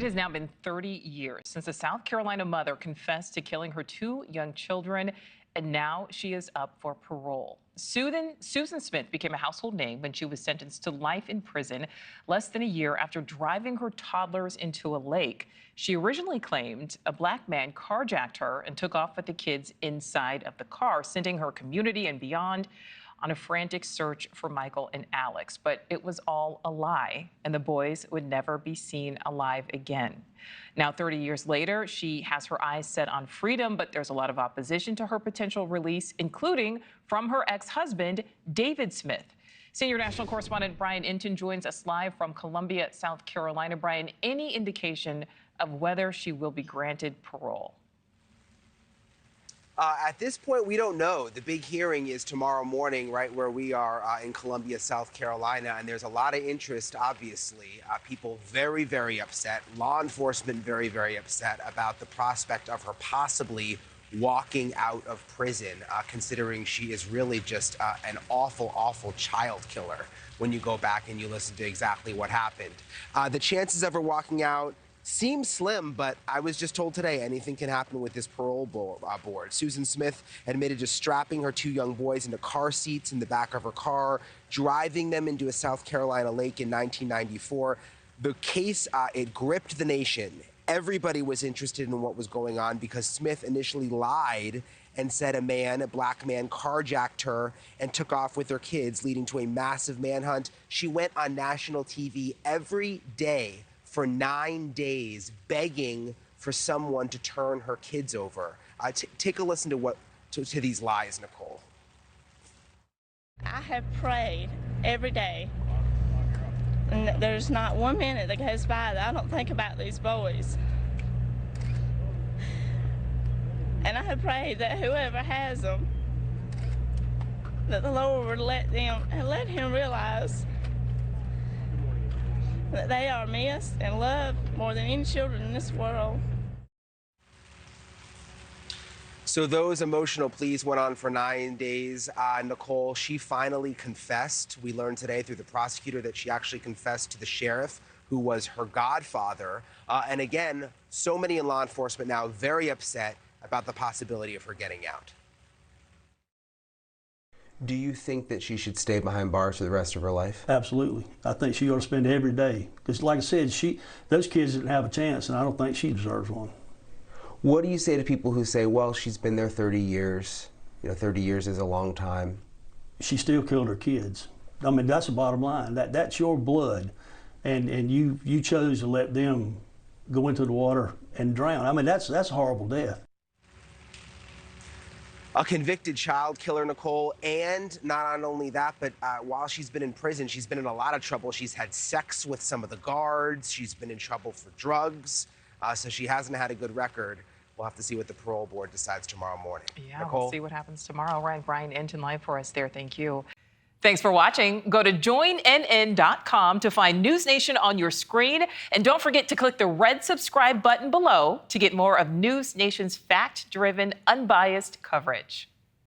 It has now been 30 years since a South Carolina mother confessed to killing her two young children, and now she is up for parole. Susan Smith became a household name when she was sentenced to life in prison less than a year after driving her toddlers into a lake. She originally claimed a black man carjacked her and took off with the kids inside of the car, sending her community and beyond on a frantic search for Michael and Alex. But it was all a lie, and the boys would never be seen alive again. Now, 30 years later, she has her eyes set on freedom, but there's a lot of opposition to her potential release, including from her ex-husband, David Smith. Senior national correspondent Brian Inton joins us live from Columbia, South Carolina. Brian, any indication of whether she will be granted parole? At this point, we don't know. The big hearing is tomorrow morning, right where we are in Columbia, South Carolina, and there's a lot of interest, obviously. People very, very upset. Law enforcement very, very upset about the prospect of her possibly walking out of prison, considering she is really just an awful, awful child killer when you go back and you listen to exactly what happened. The chances of her walking out seems slim, but I was just told today anything can happen with this parole board. Susan Smith admitted to strapping her two young boys into car seats in the back of her car, driving them into a South Carolina lake in 1994. The case, it gripped the nation. Everybody was interested in what was going on because Smith initially lied and said a black man, carjacked her and took off with her kids, leading to a massive manhunt. She went on national TV every day for 9 days, begging for someone to turn her kids over. Take a listen to these lies, Nichole. I have prayed every day, and there's not 1 minute that goes by that I don't think about these boys. And I have prayed that whoever has them, that the Lord would let him realize that they are missed and loved more than any children in this world. So those emotional pleas went on for 9 days. Nichole, she finally confessed. We learned today through the prosecutor that she actually confessed to the sheriff, who was her godfather. And again, so many in law enforcement now very upset about the possibility of her getting out. Do you think that she should stay behind bars for the rest of her life? Absolutely. I think she ought to spend every day. Because like I said, those kids didn't have a chance, and I don't think she deserves one. What do you say to people who say, well, she's been there 30 years. 30 years is a long time. She still killed her kids. I mean, that's the bottom line. That's your blood, and you chose to let them go into the water and drown. I mean, that's a horrible death. A convicted child killer, Nichole, and not only that, but while she's been in prison, she's been in a lot of trouble. She's had sex with some of the guards. She's been in trouble for drugs. So she hasn't had a good record. We'll have to see what the parole board decides tomorrow morning. Yeah, Nichole? We'll see what happens tomorrow. Right, Brian Inton live for us there. Thank you. Thanks for watching. Go to joinnn.com to find News Nation on your screen. And don't forget to click the red subscribe button below to get more of News Nation's fact-driven, unbiased coverage.